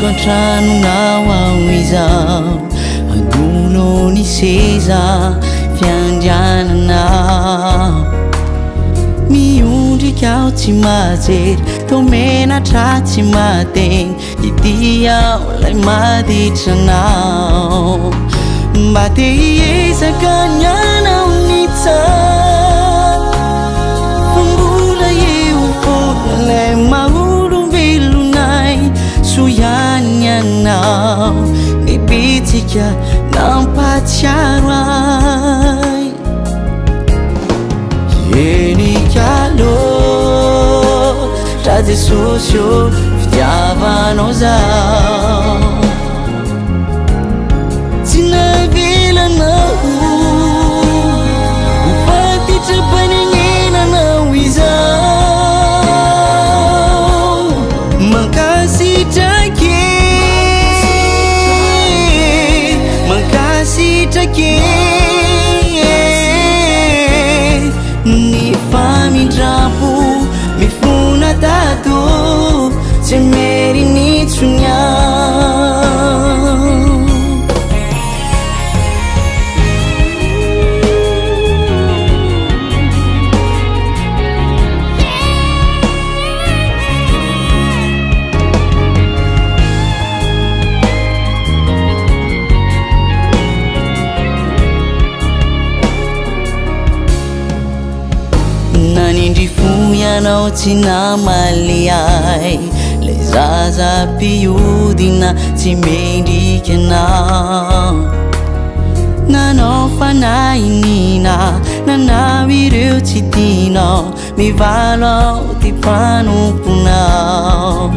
toantrano naoao agolony seza fiandrianana miondrikao tsy majery tomenatra tsy mateny idiao lay maditranao mba te hiezaka nianao nitsara fambola eo fona lay maolombelonay soiany anao ny bitsika nampatsiaro ay enikalo tra Jesosy io fitiavanao zao tsy navelanao mifatitrapanenenanao izao mankasitrake ny famindrapo mifona tato tsy mery nitsoniao nanindry foianao tsy namaly ay le zaza mpiodina tsy mendriky anao nanao fanahinina nanao ireo tsy tianao mivalo ao ty mpanomponao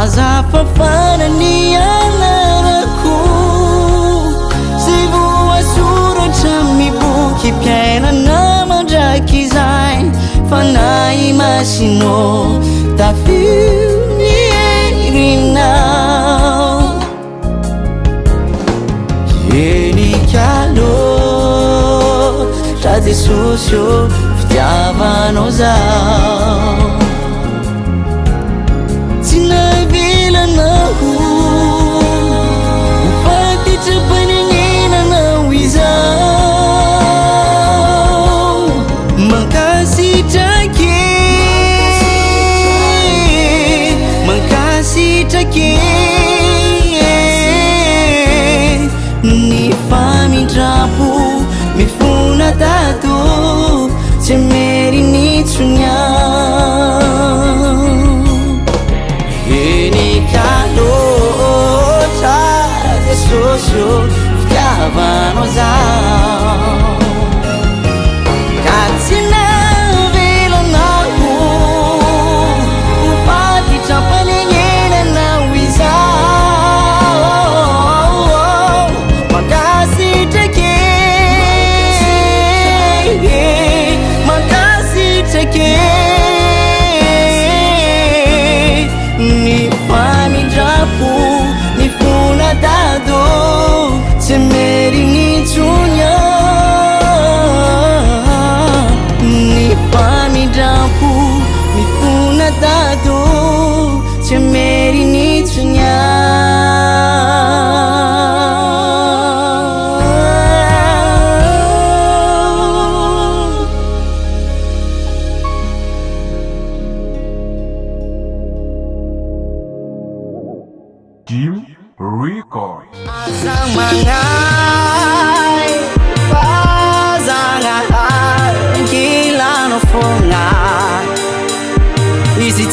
azafafanany anarako zay voasoratra miboky mpiainana mandraky zay fanahy masinao tafio ny herinao enikalo tra Jesosy io fitiavanao zao tsy navelanao mifatitrapanenenanao izao mankasitrake ny famindrapo mifona tato tsy mery nitsoniao enikalo tra Jesosy io fitiavanao zao ka tsy navelanao mifatitrapanenenanao izao mankasitrake ny famindrapo mifona tato tsy mery nitsoniao ny famindrapo mifona tato tsy mery nitsoniao Jim Records. Azang mangai pazangai gila no fonga isi